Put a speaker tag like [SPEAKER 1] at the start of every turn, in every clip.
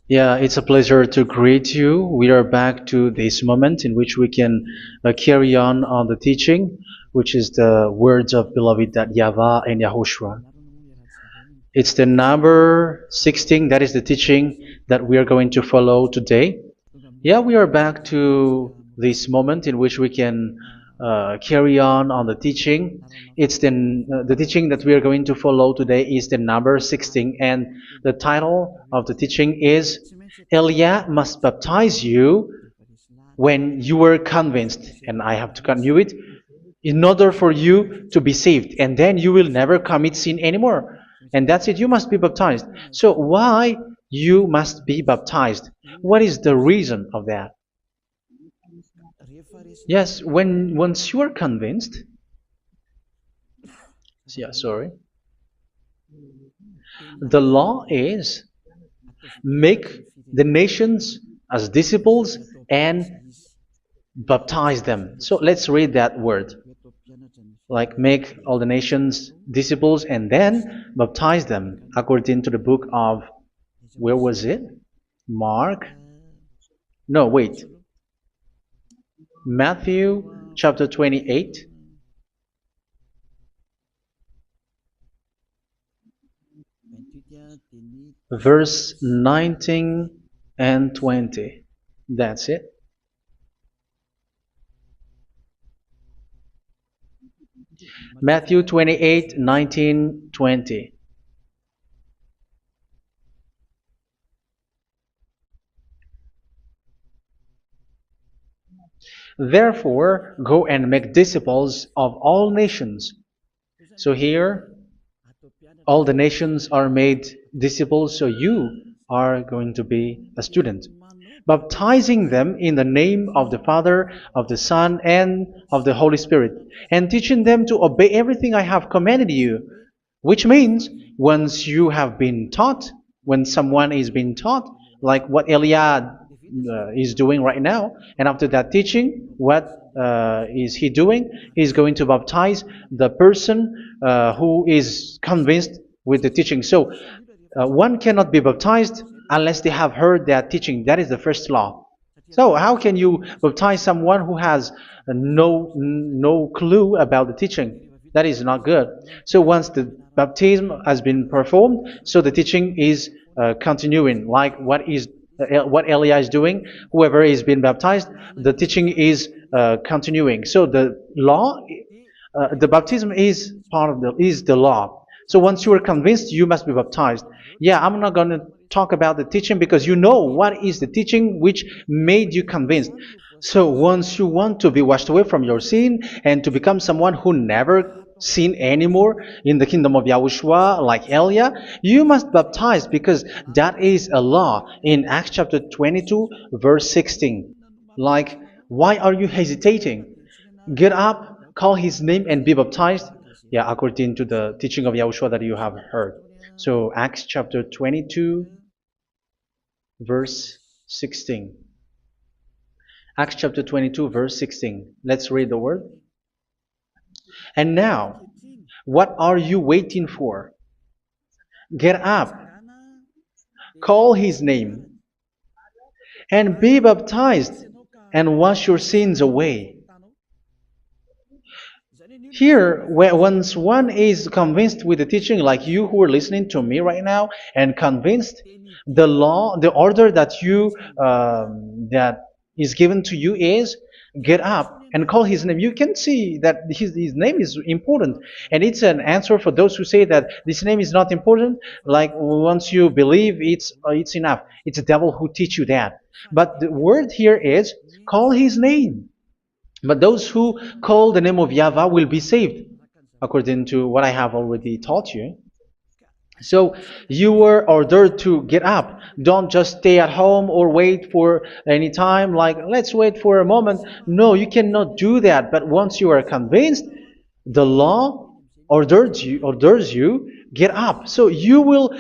[SPEAKER 1] Yeah, it's a pleasure to greet you. We are back to this moment in which we can carry on the teaching, which is the words of beloved that YAHVAH and YAHOSHUA. It's the number 16, that is the teaching that we are going to follow today. Yeah, we are back to this moment in which we can carry on the teaching. It's the teaching that we are going to follow today is the number 16, and the title of the teaching is Elia must baptize you when you were convinced, and I have to continue it, in order for you to be saved, and then you will never commit sin anymore. And that's it, you must be baptized. So why you must be baptized? What is the reason of that? Yes, when once you are convinced, yeah, sorry, the law is make the nations as disciples and baptize them. So let's read that word. Like make all the nations disciples and then baptize them according to the book of, where was it? Mark? No, wait. Matthew chapter 28. Verse 19 and 20. That's it. Matthew 28, 19, 20. Therefore, go and make disciples of all nations. So here, all the nations are made disciples, so you are going to be a student. Baptizing them in the name of the Father, of the Son, and of the Holy Spirit, and teaching them to obey everything I have commanded you. Which means, once you have been taught, when someone is being taught, like what Elia is doing right now, and after that teaching, what is he doing? He's going to baptize the person who is convinced with the teaching. So one cannot be baptized unless they have heard that teaching. That is the first law. So how can you baptize someone who has no clue about the teaching? That is not good. So once the baptism has been performed, so the teaching is continuing, like what Elia is doing. Whoever is being baptized, the teaching is continuing. So the law, the baptism is part of the law. So once you are convinced, you must be baptized. Yeah, I'm not going to talk about the teaching because you know what is the teaching which made you convinced. So once you want to be washed away from your sin and to become someone who never sin anymore in the kingdom of Yahushua, like Elia, you must baptize because that is a law in Acts chapter 22, verse 16. Like, why are you hesitating? Get up, call his name, and be baptized. Yeah, according to the teaching of Yahushua that you have heard. So Acts chapter 22, verse 16. Acts chapter 22, verse 16. Let's read the word. And now, what are you waiting for? Get up, call his name, and be baptized, and wash your sins away. Here, once one is convinced with the teaching, like you who are listening to me right now, and convinced, the law, the order that that is given to you is get up and call his name. You can see that his name is important, and it's an answer for those who say that this name is not important. Like once you believe, it's enough. It's the devil who teach you that. But the word here is call his name. But those who call the name of YAHVAH will be saved, according to what I have already taught you. So you were ordered to get up. Don't just stay at home or wait for any time, like let's wait for a moment. No, you cannot do that. But once you are convinced, the law orders you get up. So you will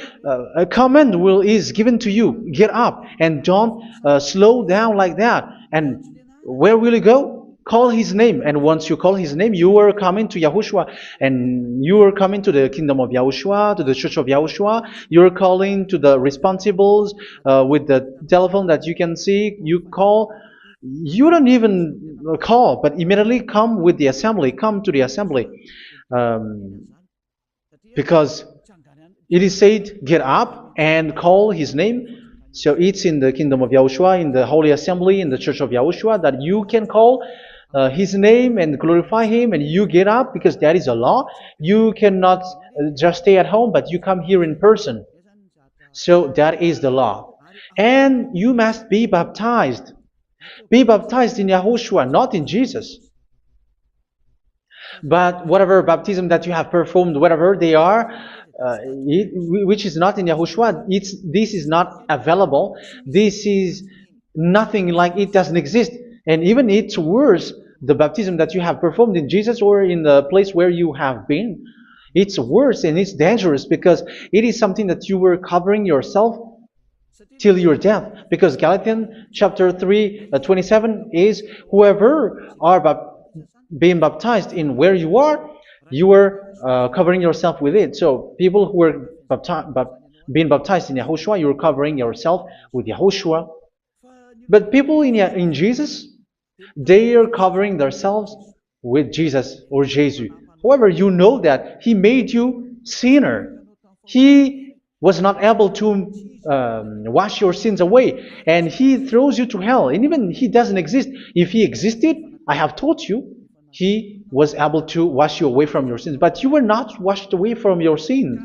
[SPEAKER 1] a command is given to you, get up, and don't slow down like that. And where will you go? call his name. And once you call his name, you are coming to Yahushua. And you are coming to the kingdom of Yahushua, to the church of Yahushua. You're calling to the responsibles with the telephone that you can see. You call. You don't even call, but immediately come with the assembly. Come to the assembly. Um, because it is said, get up and call his name. So it's in the kingdom of Yahushua, in the holy assembly, in the church of Yahushua, that you can call his name and glorify him, and you get up because that is a law. You cannot just stay at home, but you come here in person. So that is the law. And you must be baptized. Be baptized in Yahushua, not in Jesus. But whatever baptism that you have performed, whatever they are, which is not in Yahushua, this is not available. This is nothing, like it doesn't exist. And even it's worse, the baptism that you have performed in Jesus or in the place where you have been. It's worse and it's dangerous because it is something that you were covering yourself till your death. Because Galatians chapter 3, 27 is, whoever are being baptized in where you are covering yourself with it. So people who were being baptized in Yahushua, you're covering yourself with Yahushua. But people in Jesus, they are covering themselves with Jesus or Jesus. However, you know that He made you sinner. He was not able to wash your sins away, and He throws you to hell. And even He doesn't exist. If He existed, I have taught you, He was able to wash you away from your sins. But you were not washed away from your sins.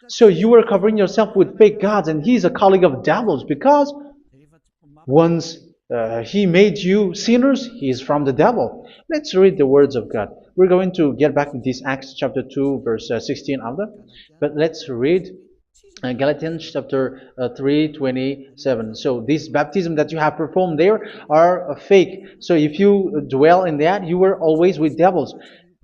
[SPEAKER 1] So you were covering yourself with fake gods, and He's a colleague of devils, because once He made you sinners, He is from the devil. Let's read the words of God. We're going to get back to this Acts chapter 2, verse 16 after. But let's read Galatians chapter 3:27. So this baptism that you have performed there are fake. So if you dwell in that, you were always with devils.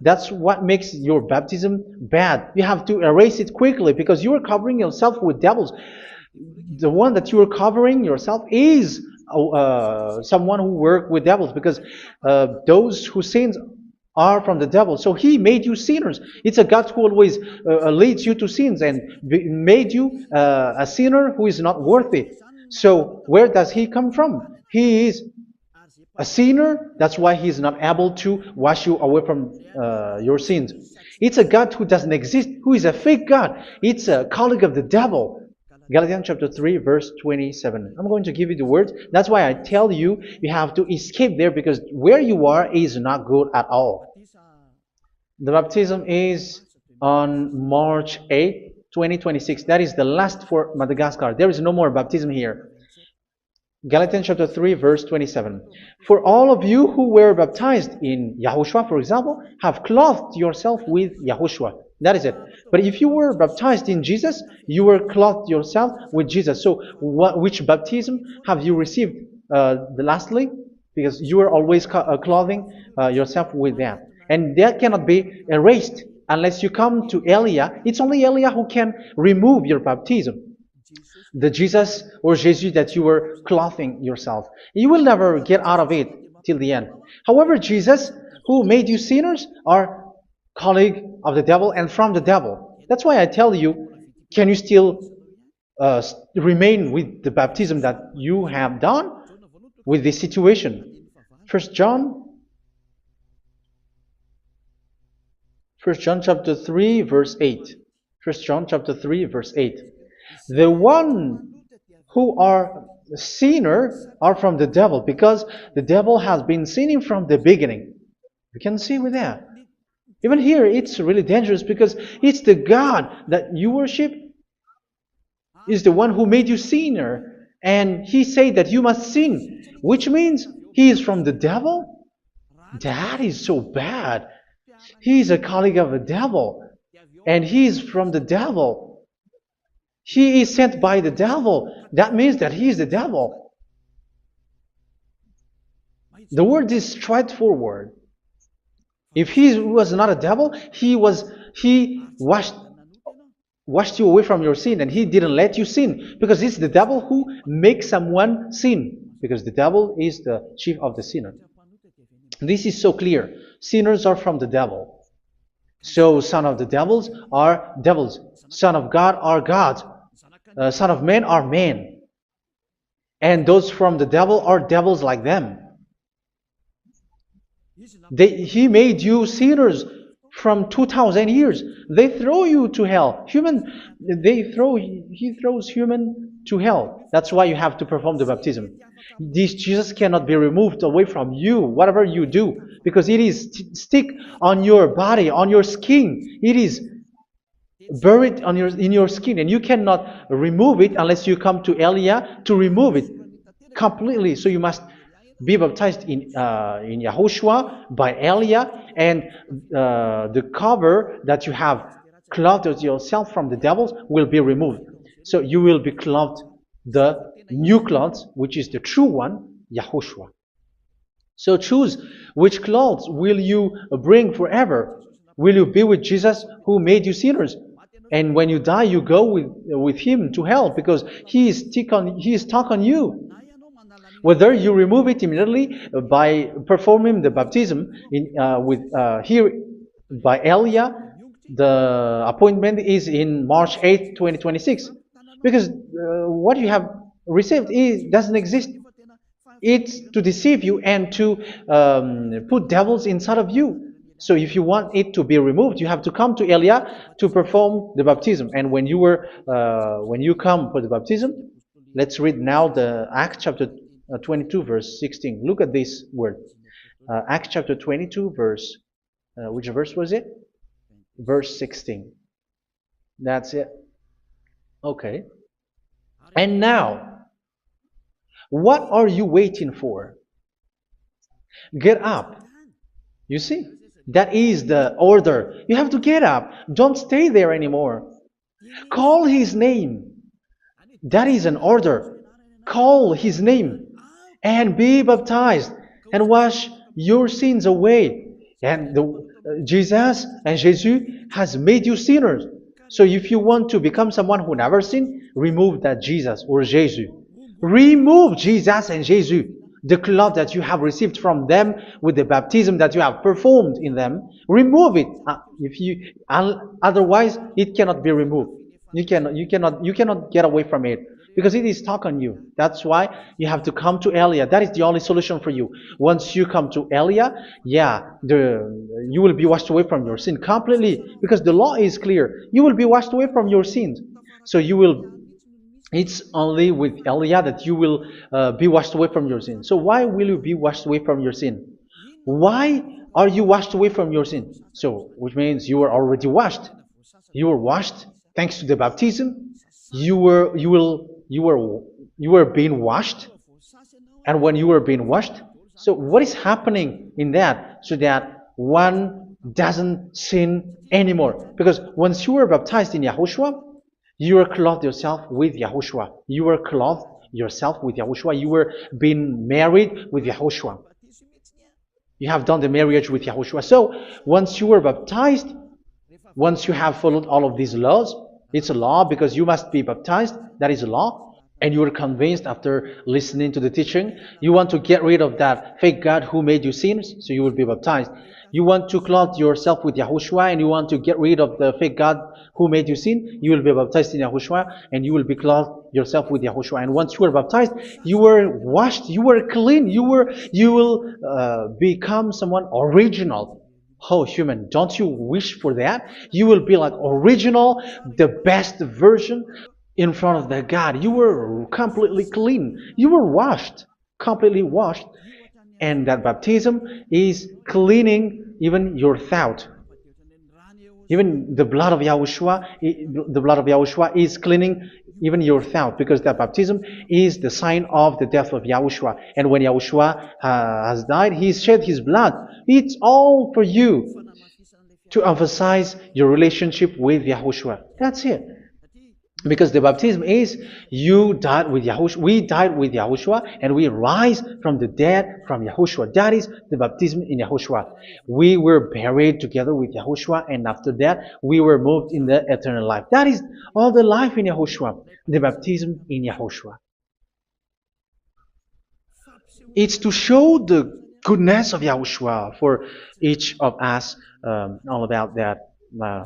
[SPEAKER 1] That's what makes your baptism bad. You have to erase it quickly because you are covering yourself with devils. The one that you are covering yourself is someone who worked with devils, because those who sin are from the devil. So He made you sinners. It's a God who always leads you to sins and made you a sinner who is not worthy. So where does He come from? He is a sinner. That's why He is not able to wash you away from your sins. It's a God who doesn't exist, who is a fake God. It's a colleague of the devil. Galatians chapter 3, verse 27. I'm going to give you the words. That's why I tell you, you have to escape there, because where you are is not good at all. The baptism is on March 8, 2026. That is the last for Madagascar. There is no more baptism here. Galatians chapter 3, verse 27. For all of you who were baptized in Yahushua, for example, have clothed yourself with Yahushua. That is it. But if you were baptized in Jesus, you were clothed yourself with Jesus. So which baptism have you received lastly? Because you are always clothing yourself with that. And that cannot be erased unless you come to Elia. It's only Elia who can remove your baptism. The Jesus or Jesus that you were clothing yourself. You will never get out of it till the end. However, Jesus, who made you sinners, are colleague of the devil and from the devil. That's why I tell you, can you still remain with the baptism that you have done with this situation? First John chapter 3, verse 8. First John chapter 3, verse 8. The one who are sinner are from the devil, because the devil has been sinning from the beginning. You can see with that. Even here, it's really dangerous, because it's the God that you worship is the one who made you sinner, and He said that you must sin, which means He is from the devil. That is so bad. He is a colleague of the devil, and He is from the devil. He is sent by the devil. That means that He is the devil. The word is straightforward. If He was not a devil, He washed you away from your sin, and He didn't let you sin, because it's the devil who makes someone sin, because the devil is the chief of the sinner. This is so clear. Sinners are from the devil. So son of the devils are devils. Son of God are gods. Son of men are men. And those from the devil are devils like them. He made you sinners from 2,000 years. They throw you to hell. He throws human to hell. That's why you have to perform the baptism. This Jesus cannot be removed away from you, whatever you do, because it is stick on your body, on your skin. It is buried in your skin, and you cannot remove it unless you come to Elia to remove it completely. So you must be baptized in YAHOSHUA by Elia, and the cover that you have clothed yourself from the devils will be removed. So you will be clothed the new clothes, which is the true one, YAHOSHUA. So choose which clothes will you bring forever. Will you be with Jesus who made you sinners? And when you die, you go with him to hell because he is stuck on you. Whether you remove it immediately by performing the baptism here by Elia, the appointment is in March 8, 2026. Because what you have received doesn't exist. It's to deceive you and to put devils inside of you. So if you want it to be removed, you have to come to Elia to perform the baptism. And when you come for the baptism, let's read now the Acts chapter 22 verse 16. Look at this word. Acts chapter 22 verse, which verse was it? Verse 16. That's it. Okay. And now, what are you waiting for? Get up. You see, that is the order. You have to get up. Don't stay there anymore. Call his name. That is an order. Call his name and be baptized and wash your sins away. And Jesus has made you sinners. So if you want to become someone who never sinned, remove that Jesus or Jesus. Remove Jesus and Jesus, the cloth that you have received from them with the baptism that you have performed in them. Remove it. Otherwise, it cannot be removed. You cannot get away from it because it is stuck on you. That's why you have to come to Elia. That is the only solution for you. Once you come to Elia, you will be washed away from your sin completely because the law is clear. You will be washed away from your sins. So it's only with Elia that you will be washed away from your sin. So why will you be washed away from your sin? Why are you washed away from your sin? So, which means you were already washed. You were washed thanks to the baptism. You were being washed. And when you were being washed, so what is happening in that? So that one doesn't sin anymore. Because once you were baptized in YAHOSHUA, you were clothed yourself with YAHOSHUA. You were clothed yourself with YAHOSHUA. You were being married with YAHOSHUA. You have done the marriage with YAHOSHUA. So once you were baptized, once you have followed all of these laws, it's a law because you must be baptized. That is a law. And you are convinced after listening to the teaching, you want to get rid of that fake God who made you sinners, so you will be baptized. You want to clothe yourself with YAHOSHUA and you want to get rid of the fake God who made you sin, you will be baptized in YAHOSHUA and you will be clothed yourself with YAHOSHUA. And once you are baptized, you were washed, you were clean, you will become someone original. Oh, human, don't you wish for that? You will be like original, the best version in front of the God. You were completely clean. You were washed, completely washed. And that baptism is cleaning even your thought. Even the blood of YAHOSHUA is cleaning even your thought, because that baptism is the sign of the death of YAHOSHUA. And when YAHOSHUA has died, he shed his blood. It's all for you to emphasize your relationship with YAHOSHUA. That's it. Because the baptism is you died with YAHOSHUA, we died with YAHOSHUA, and we rise from the dead from YAHOSHUA. That is the baptism in YAHOSHUA. We were buried together with YAHOSHUA, and after that we were moved in the eternal life. That is all the life in YAHOSHUA, the baptism in YAHOSHUA. It's to show the goodness of Yahushua for each of us, all about that.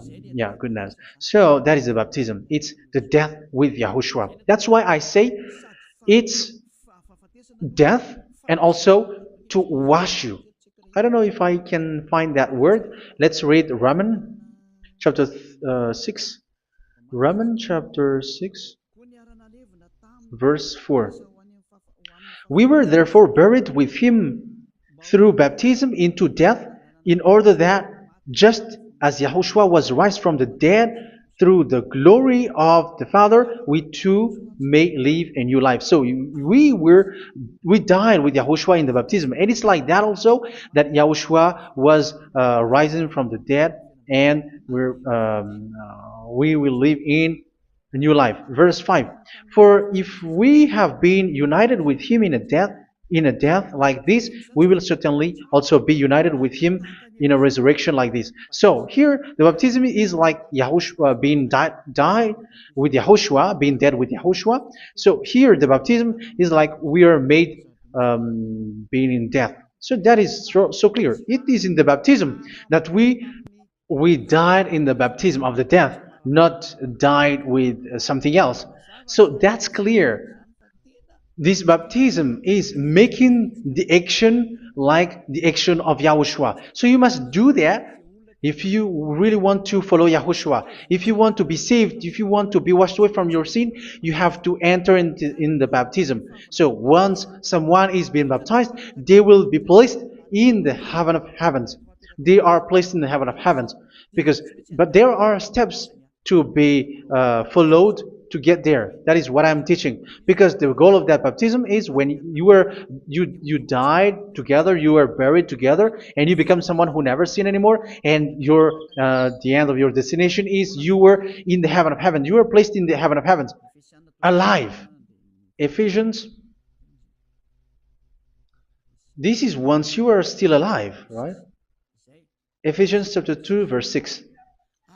[SPEAKER 1] Yeah, goodness. So that is the baptism. It's the death with Yahushua. That's why I say it's death and also to wash you. I don't know if I can find that word. Let's read Romans chapter 6. Romans chapter 6, verse 4. We were therefore buried with him through baptism into death, in order that, just as Yahushua was raised from the dead through the glory of the Father, we too may live a new life. So we died with Yahushua in the baptism, and it's like that also that Yahushua was rising from the dead, and we will live in a new life. Verse 5. For if we have been united with him in a death like this, we will certainly also be united with him in a resurrection like this. So here the baptism is like Yahushua being died with Yahushua, being dead with Yahushua. So here the baptism is like we are made being in death. So that is so clear. It is in the baptism that we died in the baptism of the death, not died with something else. So that's clear. This baptism is making the action like the action of Yahushua. So you must do that if you really want to follow Yahushua. If you want to be saved, if you want to be washed away from your sin, you have to enter in the baptism. So once someone is being baptized, they will be placed in the heaven of heavens. They are placed in the heaven of heavens, but there are steps to be followed to get there. That is what I'm teaching, because the goal of that baptism is when you died together, you were buried together, and you become someone who never sin anymore, and the end of your destination is you were in the heaven of heaven. You were placed in the heaven of heavens, alive. Ephesians. This is once you are still alive, right? Ephesians chapter 2, verse 6.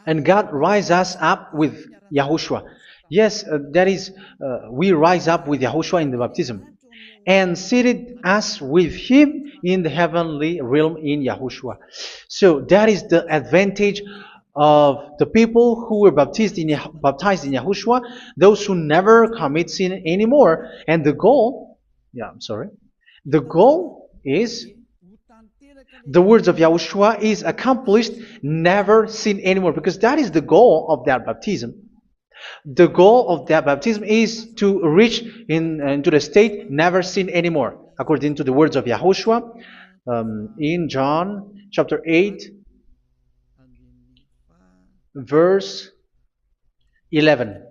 [SPEAKER 1] And God rise us up with Yahushua. Yes, that is, we rise up with Yahushua in the baptism. And seated us with him in the heavenly realm in Yahushua. So that is the advantage of the people who were baptized in Yahushua, those who never commit sin anymore. And the goal, the goal is the words of Yahushua is accomplished, never sin anymore, because that is the goal of that baptism. The goal of that baptism is to reach into the state never sin anymore, according to the words of Yahushua in John chapter 8, verse 11.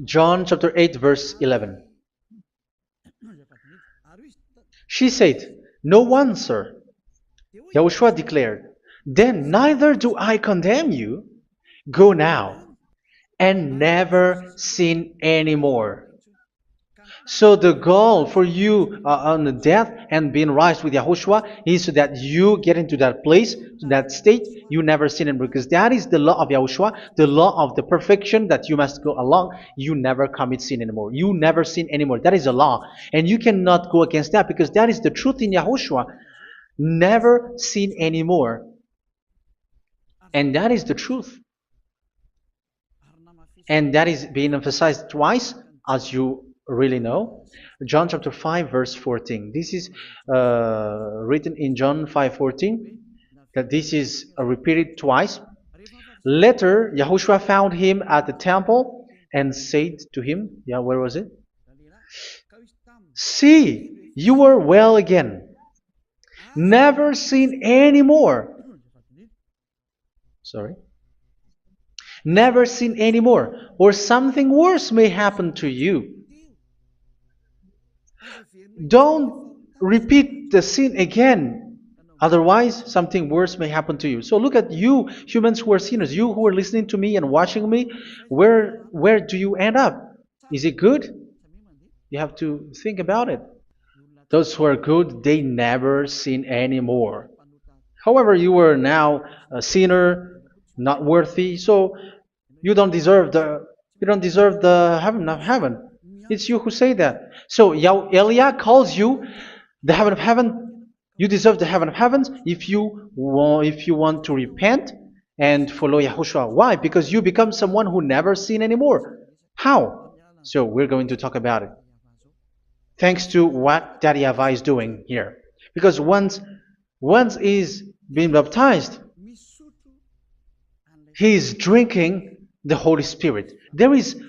[SPEAKER 1] John chapter 8, verse 11. She said, "No one, sir." Yahushua declared, "Then neither do I condemn you. Go now and never sin anymore." So the goal for you on the death and being raised with Yahushua is so that you get into that place, that state, you never sin anymore. Because that is the law of Yahushua, the law of the perfection that you must go along. You never commit sin anymore. You never sin anymore. That is a law. And you cannot go against that, because that is the truth in Yahushua. Never sin anymore. And that is the truth. And that is being emphasized twice, as you really know. John chapter 5, verse 14. This is written in John 5:14, that this is repeated twice. Later, Yahushua found him at the temple and said to him, where was it? "See, you are well again. Never sin anymore." Never sin anymore, or something worse may happen to you. Don't repeat the sin again. Otherwise, something worse may happen to you. So look at you, humans who are sinners, you who are listening to me and watching me. Where do you end up? Is it good? You have to think about it. Those who are good, they never sin anymore. However, you are now a sinner, not worthy, so you don't deserve the heaven of heaven. It's you who say that. So Eliah calls you the heaven of heaven You deserve the heaven of heavens if you want to repent and follow Yahushua. Why? Because you become someone who never sin anymore. How? So we're going to talk about it. Thanks to what Daddy YAHVAH is doing here. Because once he's been baptized, he is drinking the Holy Spirit. There is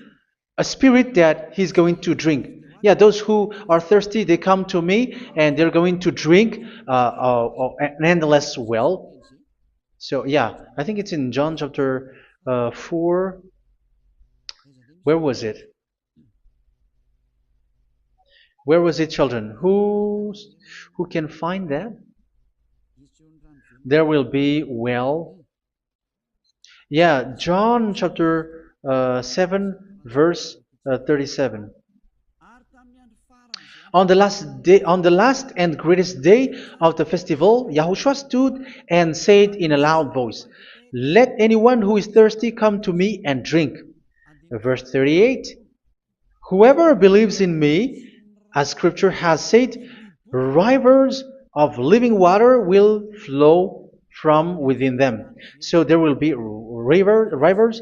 [SPEAKER 1] a spirit that he's going to drink. Yeah, those who are thirsty, they come to me and they're going to drink an endless well. So yeah, I think it's in John chapter 4. Where was it? Where was it, children? Who can find that? There will be well. Yeah, John chapter 7, verse 37. On the last and greatest day of the festival, Yahushua stood and said in a loud voice, "Let anyone who is thirsty come to me and drink." Verse 38, "Whoever believes in me, as scripture has said, rivers of living water will flow from within them." So there will be rivers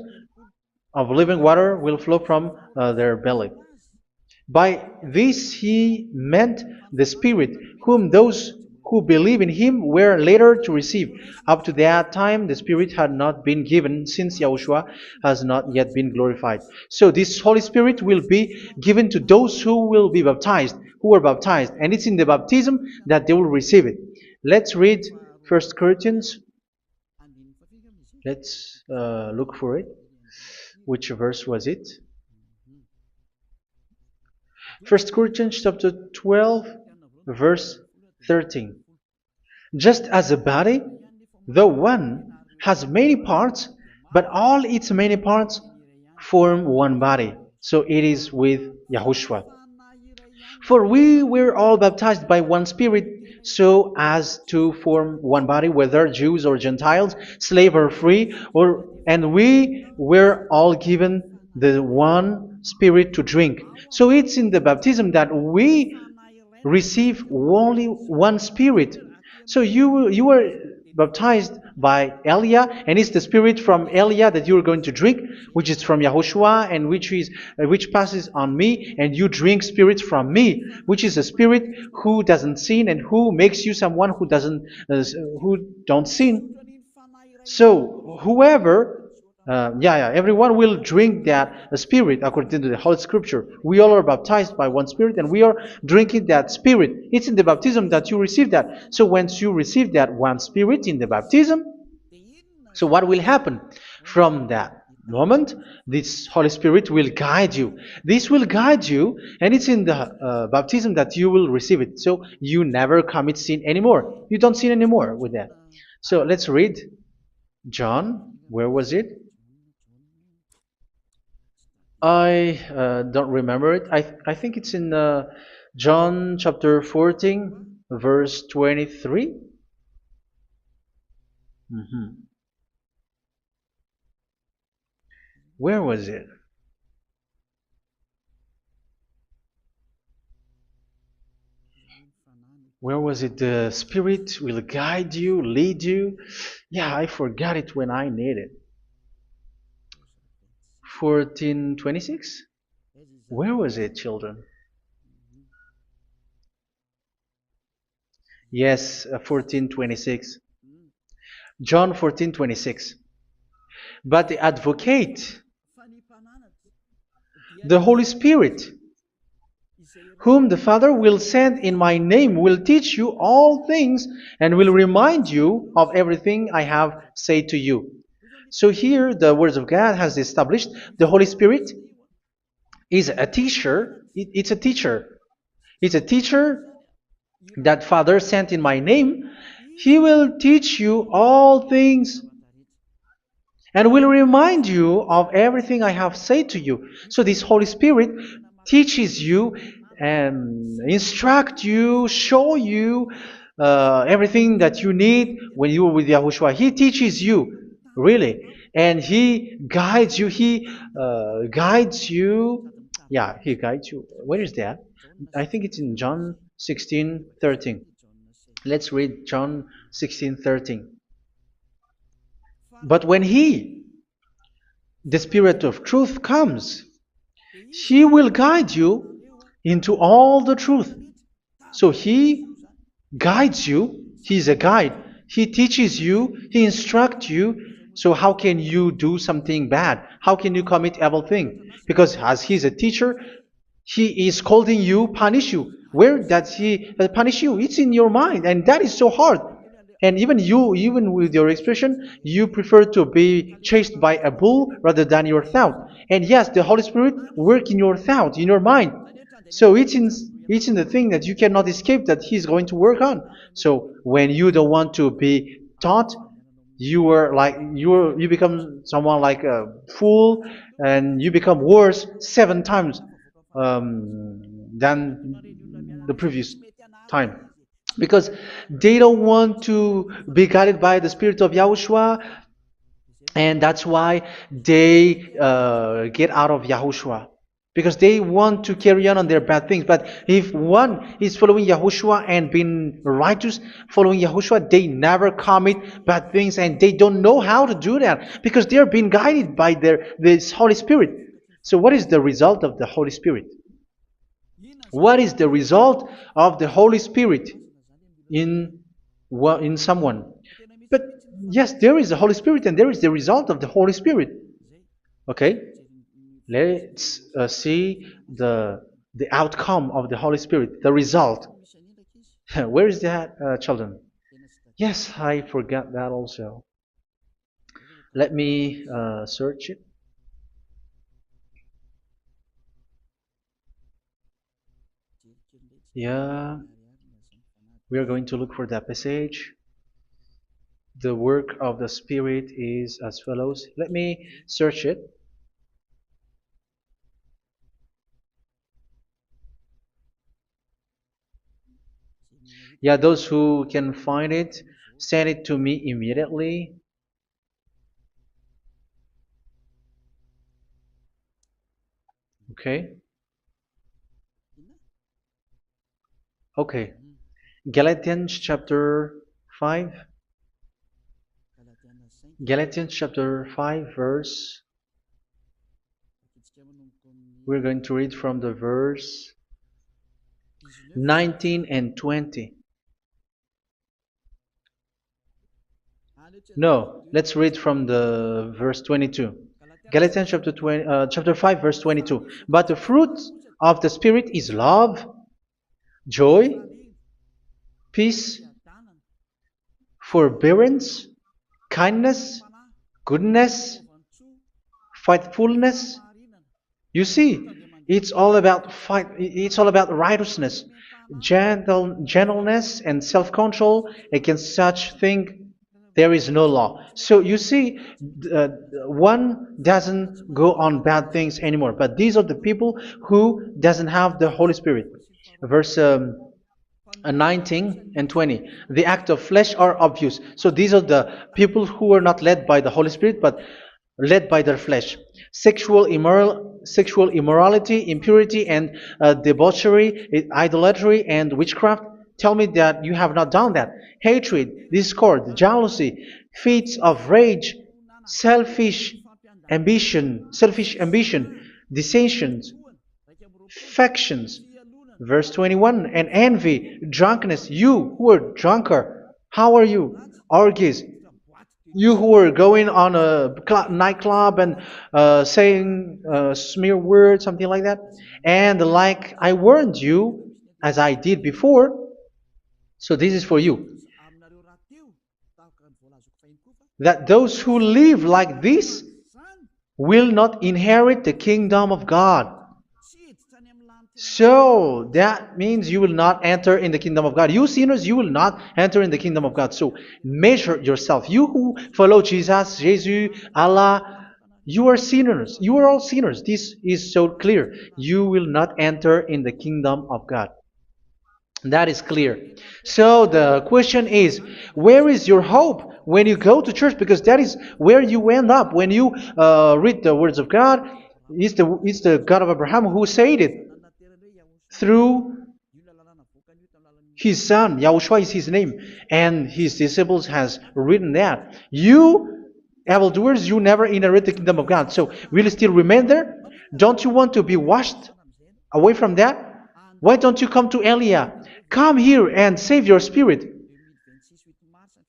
[SPEAKER 1] of living water will flow from their belly. By this he meant the Spirit, whom those who believe in him were later to receive. Up to that time, the Spirit had not been given, since Yahushua has not yet been glorified. So this Holy Spirit will be given to those who will be baptized, who are baptized, and it's in the baptism that they will receive it. Let's read 1 Corinthians. Let's look for it. Which verse was it? 1 Corinthians chapter 12, verse 13. Just as a body, though one, has many parts, but all its many parts form one body. So it is with Yahushua. For we were all baptized by one Spirit, so as to form one body, whether Jews or Gentiles, slave or free, and we were all given the one Spirit to drink. So it's in the baptism that we receive only one Spirit. So you were baptized by Elia, and it's the Spirit from Elia that you are going to drink, which is from Yahushua, and which passes on me, and you drink Spirit from me, which is a Spirit who doesn't sin and who makes you someone who don't sin. So whoever everyone will drink that Spirit according to the Holy Scripture. We all are baptized by one Spirit, and we are drinking that Spirit. It's in the baptism that you receive that. So once you receive that one Spirit in the baptism, so what will happen? From that moment, this Holy Spirit will guide you. This will guide you, and it's in the baptism that you will receive it. So you never commit sin anymore. You don't sin anymore with that. So let's read John. Where was it? I don't remember it. I think it's in John chapter 14, verse 23. Where was it? Where was it? The Spirit will guide you, lead you. Yeah, I forgot it when I need it. 14:26? Where was it, children? Yes, 14:26. John 14:26. But the Advocate, the Holy Spirit, whom the Father will send in my name, will teach you all things and will remind you of everything I have said to you. So here the Word of God has established the Holy Spirit is a teacher. It's a teacher. It's a teacher that Father sent in my name. He will teach you all things and will remind you of everything I have said to you. So this Holy Spirit teaches you and instruct you, show you everything that you need when you are with Yahushua. He teaches you, really. And He guides you. He guides you. Yeah, He guides you. Where is that? I think it's in John 16:13. Let's read John 16:13. But when He, the Spirit of truth, comes, He will guide you into all the truth. So He guides you. He's a guide. He teaches you. He instructs you. So how can you do something bad? How can you commit evil thing? Because as He's a teacher, He is scolding you, punish you. Where does He punish you? It's in your mind, and that is so hard. And even you, even with your expression, you prefer to be chased by a bull rather than your thought. And yes, the Holy Spirit work in your thought, in your mind. So it's in the thing that you cannot escape that He's going to work on. So when you don't want to be taught, you become someone like a fool, and you become worse 7 times than the previous time, because they don't want to be guided by the Spirit of Yahushua, and that's why they get out of Yahushua, because they want to carry on their bad things. But if one is following Yahushua and being righteous, following Yahushua, they never commit bad things, and they don't know how to do that because they are being guided by this Holy Spirit. So what is the result of the Holy Spirit? What is the result of the Holy Spirit in someone? But yes, there is the Holy Spirit, and there is the result of the Holy Spirit. Okay, let's see the outcome of the Holy Spirit, the result. Where is that, children? Yes, I forgot that also. Let me search it. Yeah, we are going to look for that passage. The work of the Spirit is as follows. Let me search it. Yeah, those who can find it, send it to me immediately. Okay. Okay. Galatians chapter 5. Galatians chapter 5 verse. We're going to read from the verse 19 and 20. No, let's read from the verse 22. Galatians chapter 5 verse 22. But the fruit of the Spirit is love, joy, peace, forbearance, kindness, goodness, faithfulness. You see, it's all about fight. It's all about righteousness, gentleness, and self-control. Against such thing, there is no law. So you see, uh, one doesn't go on bad things anymore. But these are the people who doesn't have the Holy Spirit. Verse 19 and 20. The act of flesh are obvious. So these are the people who are not led by the Holy Spirit, but led by their flesh. Sexual immorality, impurity, and debauchery, idolatry, and witchcraft. Tell me that you have not done that. Hatred, discord, jealousy, fits of rage, selfish ambition, dissensions, factions. Verse 21, and envy, drunkenness. You who are drunkard, how are you? Orgies. You who are going on a nightclub and saying smear words, something like that. And like I warned you, as I did before, so this is for you, that those who live like this will not inherit the kingdom of God. So that means you will not enter in the kingdom of God. You sinners, you will not enter in the kingdom of God. So measure yourself. You who follow Jesus, Allah, you are sinners. You are all sinners. This is so clear. You will not enter in the kingdom of God. That is clear. So the question is, where is your hope when you go to church? Because that is where you end up when you read the words of God. It's the God of Abraham who said it through His son, Yahushua is his name, and his disciples has written that. You evildoers, you never inherit the kingdom of God. So will you still remain there? Don't you want to be washed away from that? Why don't you come to Elia? Come here and save your spirit.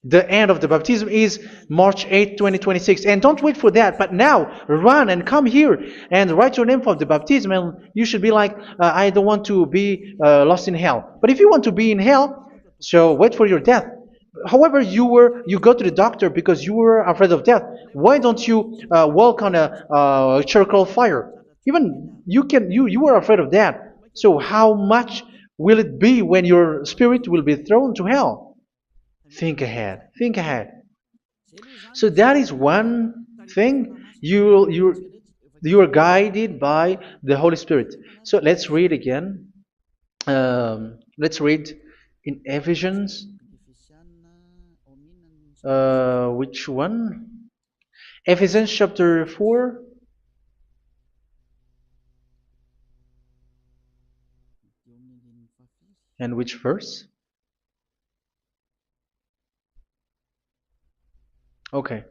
[SPEAKER 1] The end of the baptism is March 8th, 2026. And don't wait for that, but now run and come here and write your name for the baptism. And you should be like, I don't want to be lost in hell. But if you want to be in hell, so wait for your death. However, you go to the doctor because you were afraid of death. Why don't you walk on a charcoal fire? Even you were afraid of that. So how much will it be when your spirit will be thrown to hell? Think ahead. Think ahead. So that is one thing. You are guided by the Holy Spirit. So let's read again. Let's read in Ephesians. Which one? Ephesians chapter 4. And which verse? Okay.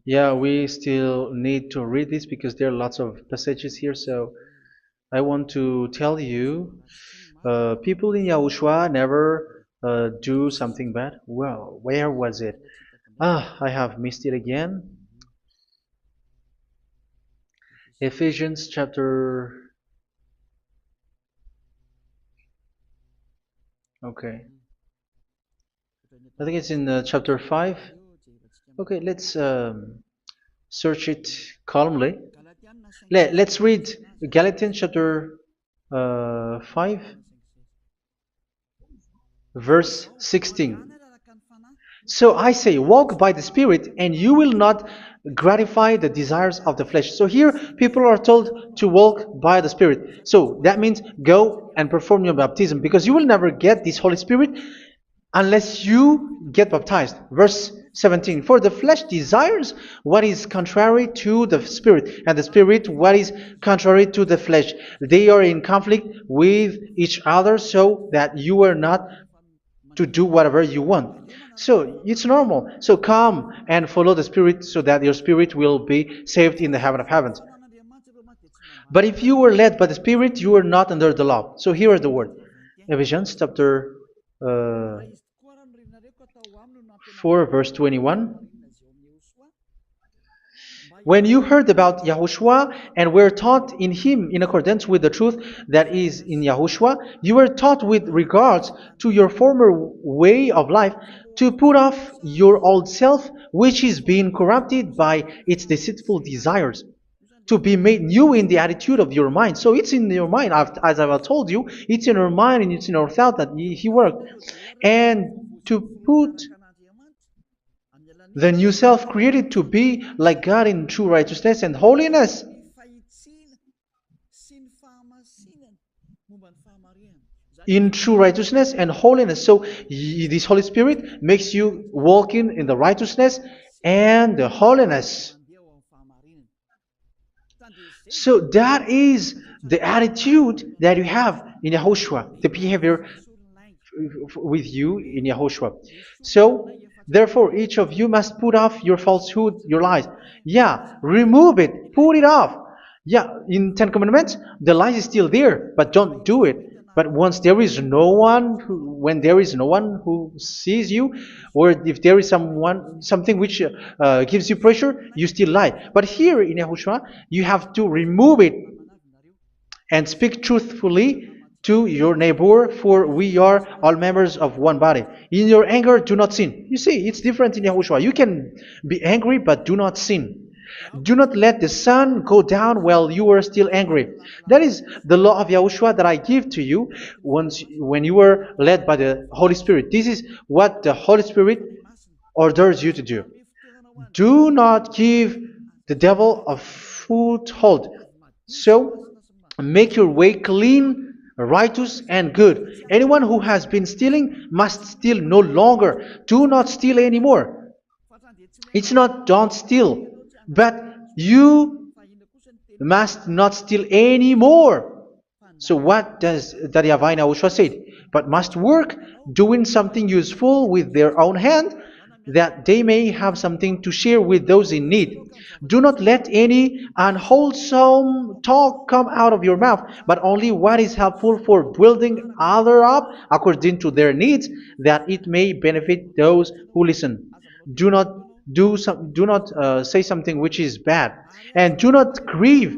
[SPEAKER 1] Yeah, we still need to read this because there are lots of passages here. So I want to tell you, people in Yahushua never do something bad. Well, where was it? I have missed it again. Ephesians chapter. Okay. I think it's in chapter 5. Okay, let's search it calmly. Let's read Galatians chapter 5, verse 16. So I say, walk by the Spirit, and you will not gratify the desires of the flesh. So here, people are told to walk by the Spirit. So that means go and perform your baptism, because you will never get this Holy Spirit unless you get baptized. Verse 17. For the flesh desires what is contrary to the Spirit, and the Spirit what is contrary to the flesh. They are in conflict with each other, so that you are not to do whatever you want. So it's normal. So come and follow the Spirit so that your spirit will be saved in the heaven of heavens. But if you were led by the Spirit, you are not under the law. So here is the word. Ephesians chapter 4 verse 21. When you heard about Yahushua and were taught in him in accordance with the truth that is in Yahushua, you were taught with regards to your former way of life to put off your old self, which is being corrupted by its deceitful desires, to be made new in the attitude of your mind. So it's in your mind, as I've told you, it's in your mind and it's in your thought that he worked. And to put the new self created to be like God in true righteousness and holiness. In true righteousness and holiness. So this Holy Spirit makes you walk in the righteousness and the holiness. So that is the attitude that you have in Yahushua, the behavior with you in Yahushua. So therefore, each of you must put off your falsehood, your lies. Yeah, remove it, put it off. Yeah, in Ten Commandments, the lies is still there, but don't do it. But once there is no one, when there is no one who sees you, or if there is something which gives you pressure, you still lie. But here in Yahushua, you have to remove it and speak truthfully to your neighbor, for we are all members of one body. In your anger, do not sin. You see, it's different in Yahushua. You can be angry, but do not sin. Do not let the sun go down while you are still angry. That is the law of Yahushua that I give to you when you were led by the Holy Spirit. This is what the Holy Spirit orders you to do. Do not give the devil a foothold. So, make your way clean, righteous, and good. Anyone who has been stealing must steal no longer. Do not steal anymore. It's not don't steal, but you must not steal anymore. So what does Daddy Avai Yahushua said? But must work doing something useful with their own hand, that they may have something to share with those in need. Do not let any unwholesome talk come out of your mouth, but only what is helpful for building other up according to their needs, that it may benefit those who listen. Do not do not say something which is bad, and do not grieve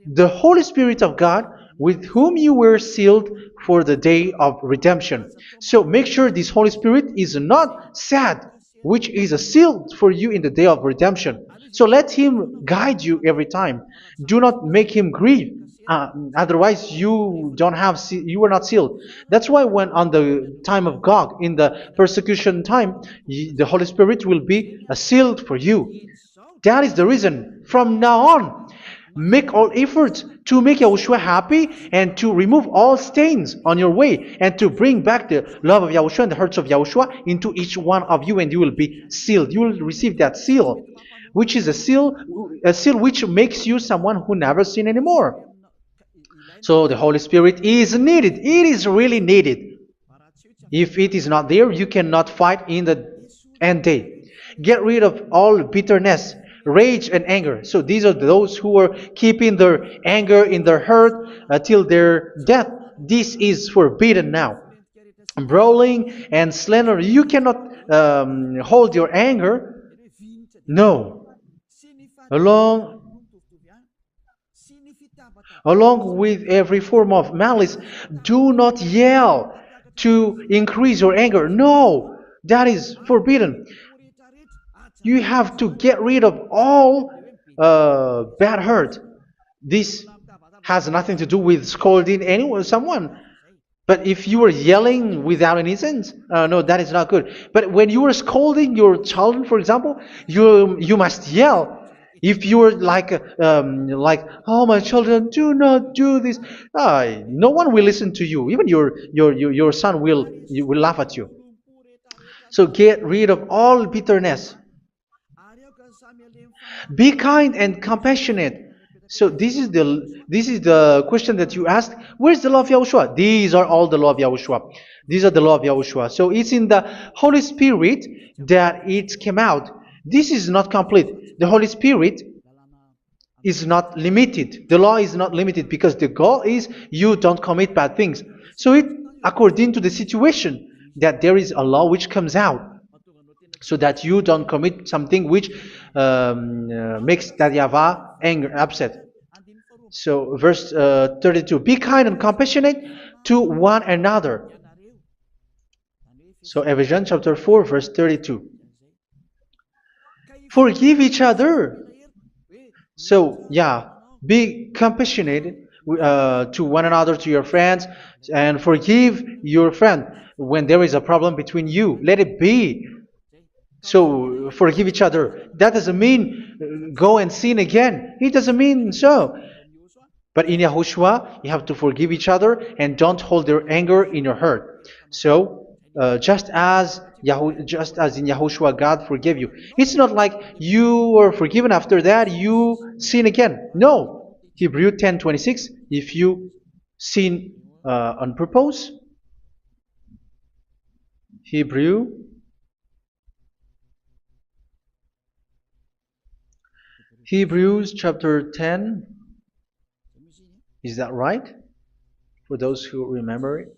[SPEAKER 1] the Holy Spirit of God, with whom you were sealed for the day of redemption. So make sure this Holy Spirit is not sad, which is a seal for you in the day of redemption. So let him guide you every time. Do not make him grieve. Otherwise, you don't have you were not sealed. That's why when on the time of God, in the persecution time, the Holy Spirit will be a sealed for you. That is the reason. From now on, make all efforts to make Yahushua happy and to remove all stains on your way and to bring back the love of Yahushua and the hearts of Yahushua into each one of you, and you will be sealed. You will receive that seal, which is a seal which makes you someone who never sin anymore. So the Holy Spirit is needed. It is really needed. If it is not there, you cannot fight in the end day. Get rid of all bitterness, rage, and anger. So these are those who are keeping their anger in their heart till their death. This is forbidden now. Brawling and slander. You cannot hold your anger. No. Along Along with every form of malice, do not yell to increase your anger. No, that is forbidden. You have to get rid of all bad hurt. This has nothing to do with scolding anyone, someone. But if you are yelling without any sense, no, that is not good. But when you are scolding your children, for example, you must yell. If you are like, oh my children, do not do this, no one will listen to you. Even your son will laugh at you. So get rid of all bitterness. Be kind and compassionate. So this is the question that you asked. Where's the law of Yahushua? These are all the law of Yahushua. These are the law of Yahushua. So it's in the Holy Spirit that it came out. This is not complete. The Holy Spirit is not limited. The law is not limited because the goal is you don't commit bad things. So it according to the situation that there is a law which comes out, so that you don't commit something which makes that YAHVAH anger, upset. So verse 32, be kind and compassionate to one another. So Ephesians chapter 4 verse 32. Forgive each other. So yeah, be compassionate to one another, to your friends, and forgive your friend when there is a problem between you. Let it be. So forgive each other. That doesn't mean go and sin again. It doesn't mean so. But in Yahushua, you have to forgive each other and don't hold your anger in your heart. So just as in Yahushua, God forgave you. It's not like you were forgiven after that you sin again. No. Hebrew 10:26. If you sin on purpose, Hebrews chapter 10. Is that right? For those who remember it.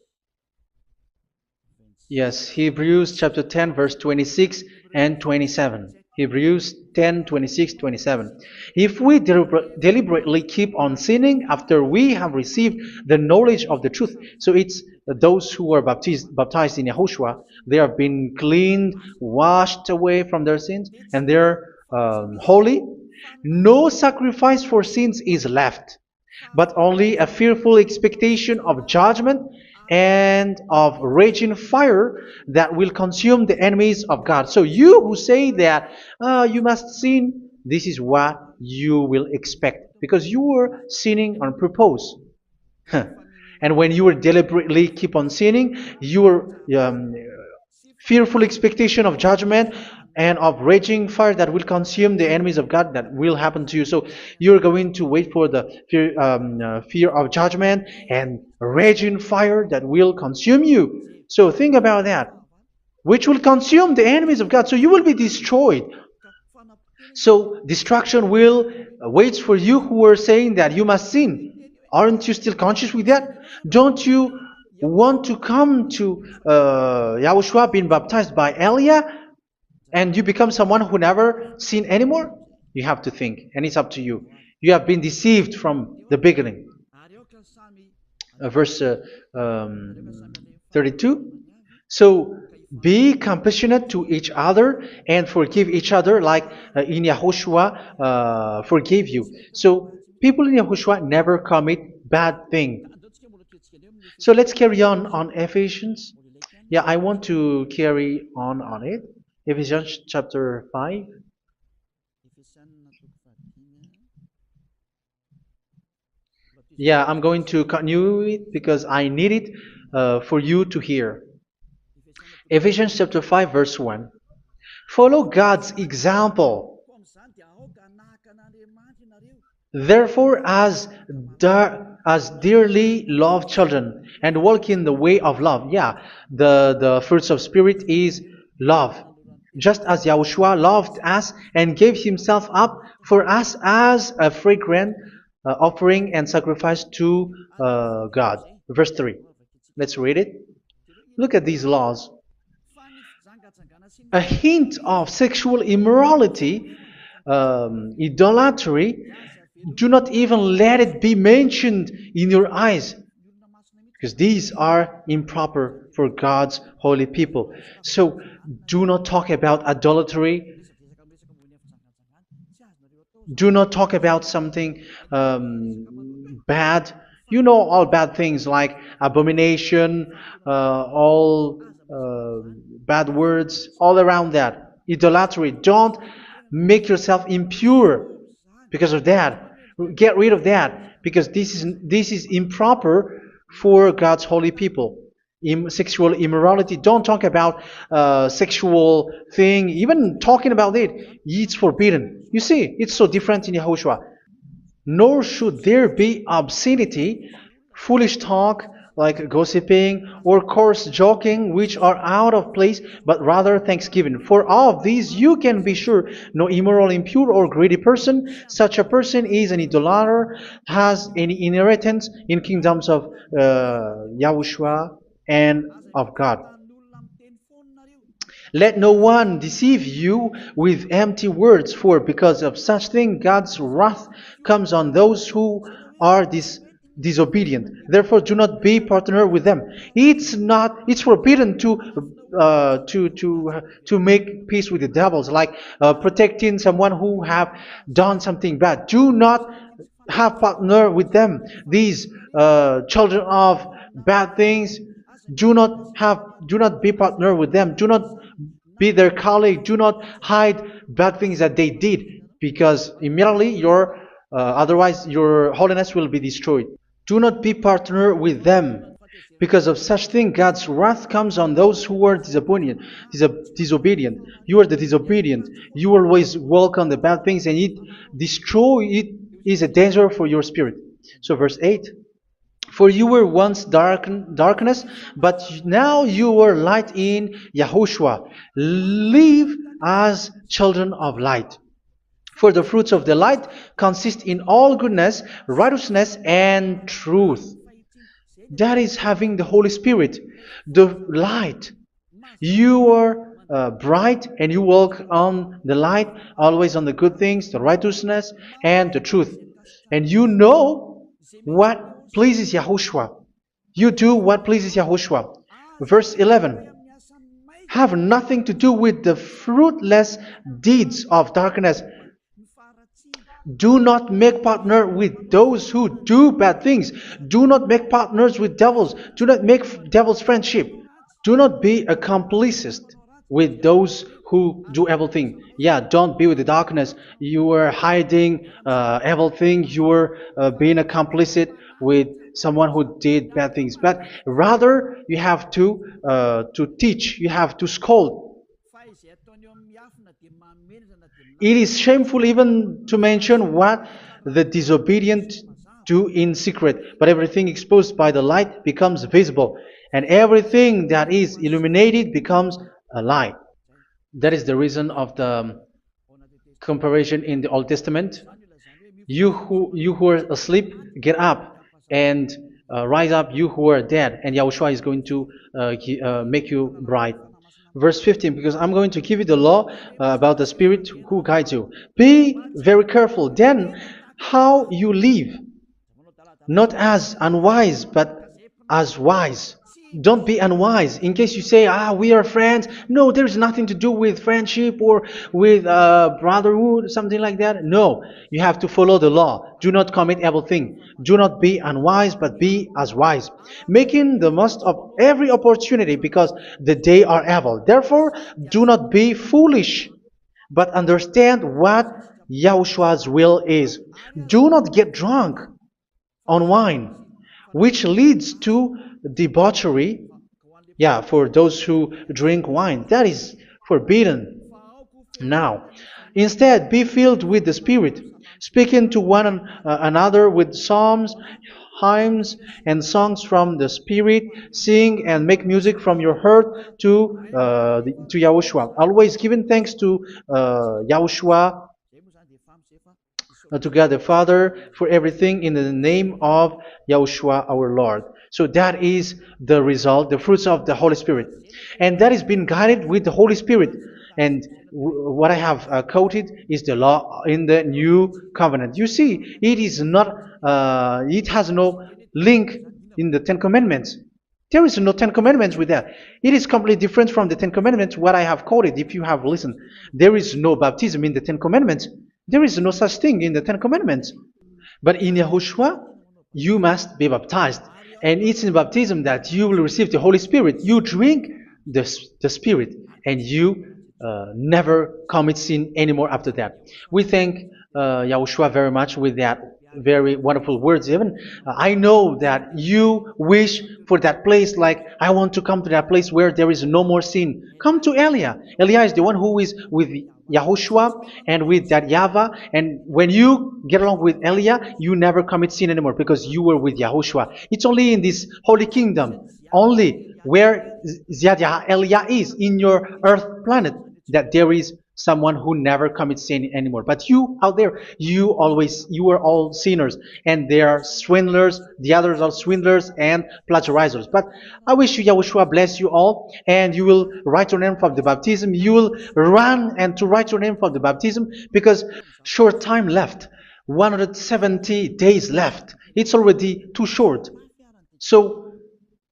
[SPEAKER 1] Yes, Hebrews chapter 10 verse 26 and 27. Hebrews 10, 26, 27. If we deliberately keep on sinning after we have received the knowledge of the truth, so it's those who are baptized in Yahushua, they have been cleaned, washed away from their sins, and they're holy. No sacrifice for sins is left, but only a fearful expectation of judgment and of raging fire that will consume the enemies of God. So you who say that you must sin, this is what you will expect, because you were sinning on purpose. And when you will deliberately keep on sinning, your fearful expectation of judgment and of raging fire that will consume the enemies of God that will happen to you. So you're going to wait for the fear of judgment and raging fire that will consume you. So think about that, which will consume the enemies of God. So you will be destroyed. So destruction will wait for you who are saying that you must sin. Aren't you still conscious with that? Don't you want to come to Yahushua being baptized by Elia and you become someone who never sinned anymore? You have to think, and it's up to you. You have been deceived from the beginning. Verse 32. So be compassionate to each other and forgive each other like in Yahushua forgave you. So people in Yahushua never commit bad thing. So let's carry on Ephesians. Yeah, I want to carry on it. Ephesians chapter 5. Yeah, I'm going to continue it because I need it for you to hear. Ephesians chapter 5 verse 1. Follow God's example. Therefore, as dearly loved children, and walk in the way of love. Yeah, the fruits of spirit is love. Just as Yahushua loved us and gave himself up for us as a fragrant offering and sacrifice to God. Verse 3. Let's read it. Look at these laws. A hint of sexual immorality, idolatry, do not even let it be mentioned in your eyes, because these are improper for God's holy people. So do not talk about idolatry. Do not talk about something bad. You know all bad things like abomination, all bad words, all around that. Idolatry. Don't make yourself impure because of that. Get rid of that because this is improper for God's holy people. Sexual immorality. Don't talk about sexual thing. Even talking about it's forbidden. You see, it's so different in Yahushua. Nor should there be obscenity, foolish talk like gossiping or coarse joking, which are out of place, but rather thanksgiving. For of these you can be sure: no immoral, impure, or greedy person, such a person is an idolater, has any inheritance in kingdoms of Yahushua and of God. Let no one deceive you with empty words, for because of such thing God's wrath comes on those who are disobedient. Therefore, do not be partner with them. It's forbidden to make peace with the devils, like protecting someone who have done something bad. Do not have partner with them. These children of bad things. Do not be partner with them. Do not be their colleague. Do not hide bad things that they did, because immediately otherwise your holiness will be destroyed. Do not be partner with them. Because of such thing, God's wrath comes on those who are disobedient. You are the disobedient. You always walk on the bad things, and it is a danger for your spirit. So verse 8. For you were once darkness, but now you are light in Yahushua. Live as children of light. For the fruits of the light consist in all goodness, righteousness, and truth. That is having the Holy Spirit, the light. You are bright and you walk on the light, always on the good things, the righteousness, and the truth. And you know what pleases Yahushua. You do what pleases Yahushua. Verse 11. Have nothing to do with the fruitless deeds of darkness. Do not make partner with those who do bad things. Do not make partners with devils. Do not make devil's friendship. Do not be accomplices with those who do evil things. Yeah, don't be with the darkness. You are hiding evil things. You are being a complicit with someone who did bad things. But rather, you have to teach. You have to scold. It is shameful even to mention what the disobedient do in secret, but everything exposed by the light becomes visible, and everything that is illuminated becomes a light. That is the reason of the comparison in the Old Testament. You who are asleep, get up and rise up, you who are dead, and Yahushua is going to make you bright. Verse 15, because I'm going to give you the law about the Spirit who guides you. Be very careful then how you live, not as unwise, but as wise. Don't be unwise. In case you say, we are friends. No, there's nothing to do with friendship or with brotherhood, something like that. No, you have to follow the law. Do not commit evil thing. Do not be unwise, but be as wise, making the most of every opportunity because the day are evil. Therefore, do not be foolish, but understand what Yahushua's will is. Do not get drunk on wine, which leads to debauchery. Yeah, for those who drink wine, that is forbidden now. Instead, be filled with the Spirit, speaking to one another with psalms, hymns, and songs from the Spirit. Sing and make music from your heart to Yahushua. Always giving thanks to Yahushua, to God the Father for everything in the name of Yahushua our Lord. So that is the result, the fruits of the Holy Spirit. And that is being guided with the Holy Spirit. And what I have quoted is the law in the new covenant. You see, it is not, it has no link in the Ten Commandments. There is no Ten Commandments with that. It is completely different from the Ten Commandments, what I have quoted, if you have listened. There is no baptism in the Ten Commandments. There is no such thing in the Ten Commandments. But in Yahushua, you must be baptized. And it's in baptism that you will receive the Holy Spirit. You drink the Spirit, and you never commit sin anymore after that. We thank Yahushua very much with that very wonderful words. Even I know that you wish for that place, like I want to come to that place where there is no more sin. Come to Elia. Elia is the one who is with Yahushua and with that YAHVAH, and when you get along with Elia, you never commit sin anymore because you were with Yahushua. It's only in this holy kingdom, only where Ziad Elia is, in your earth planet, that there is someone who never commits sin anymore. But you out there, you are all sinners, and they are swindlers. The others are swindlers and plagiarizers. But I wish you, Yahushua, bless you all, and you will write your name for the baptism. You will run and to write your name for the baptism, because short time left, 170 days left. It's already too short. So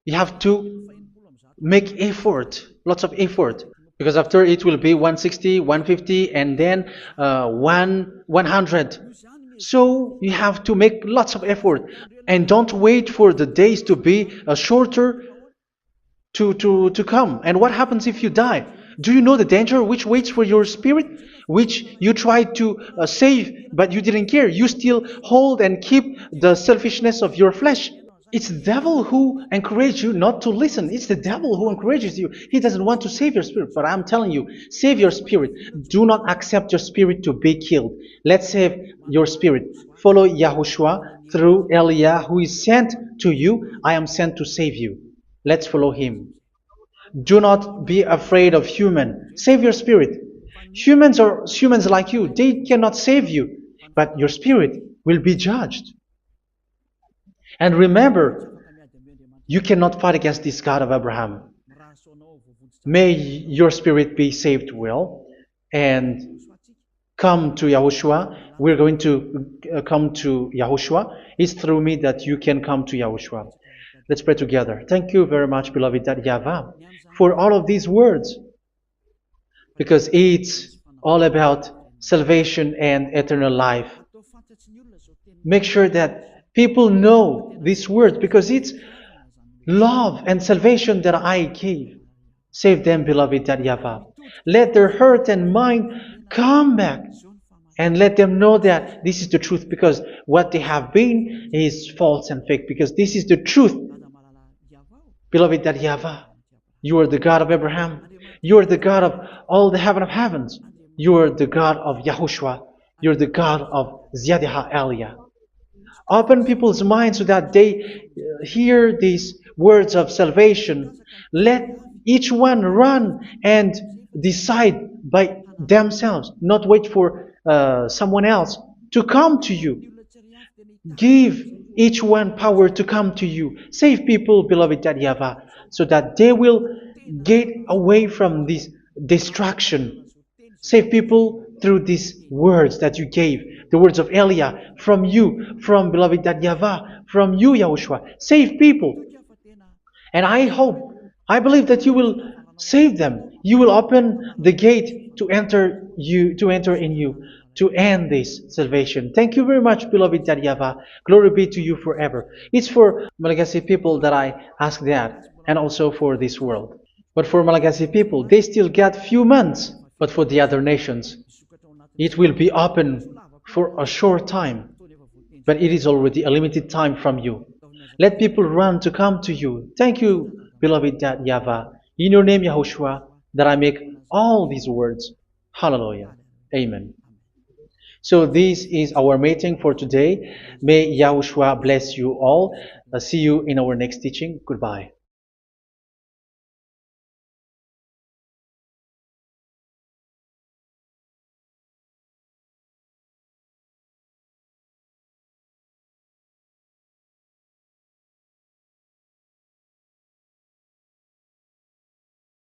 [SPEAKER 1] you have to make effort, lots of effort, because after it will be 160, 150, and then 100. So you have to make lots of effort, and don't wait for the days to be shorter to come. And what happens if you die? Do you know the danger which waits for your spirit, which you tried to save, but you didn't care? You still hold and keep the selfishness of your flesh. It's the devil who encourages you not to listen. It's the devil who encourages you. He doesn't want to save your spirit. But I'm telling you, save your spirit. Do not accept your spirit to be killed. Let's save your spirit. Follow Yahushua through Elia, who is sent to you. I am sent to save you. Let's follow him. Do not be afraid of human. Save your spirit. Humans are humans like you. They cannot save you. But your spirit will be judged. And remember, you cannot fight against this God of Abraham. May your spirit be saved well and come to Yahushua. We're going to come to Yahushua. It's through me that you can come to Yahushua. Let's pray together. Thank you very much, beloved YAHVAH, for all of these words, because it's all about salvation and eternal life. Make sure that people know these words, because it's love and salvation that I gave. Save them, beloved YAHVAH. Let their heart and mind come back, and let them know that this is the truth, because what they have been is false and fake, because this is the truth. Beloved YAHVAH, you are the God of Abraham. You are the God of all the heaven of heavens. You are the God of Yahushua. You're the God of Ziyadiha Elia. Open people's minds so that they hear these words of salvation. Let each one run and decide by themselves, not wait for someone else to come to you. Give each one power to come to you. Save people, beloved Yahavah, so that they will get away from this distraction. Save people through these words that you gave, the words of Elia, from you, from beloved Yahavah, from you, Yahushua. Save people. And I hope, I believe that you will save them. You will open the gate to enter in you, to end this salvation. Thank you very much, beloved Yahavah. Glory be to you forever. It's for Malagasy people that I ask that, and also for this world. But for Malagasy people, they still get few months. But for the other nations, it will be open for a short time. But it is already a limited time from you. Let people run to come to you. Thank you, beloved Yahavah. In your name, Yahushua, that I make all these words. Hallelujah. Amen. So this is our meeting for today. May Yahushua bless you all. See you in our next teaching. Goodbye.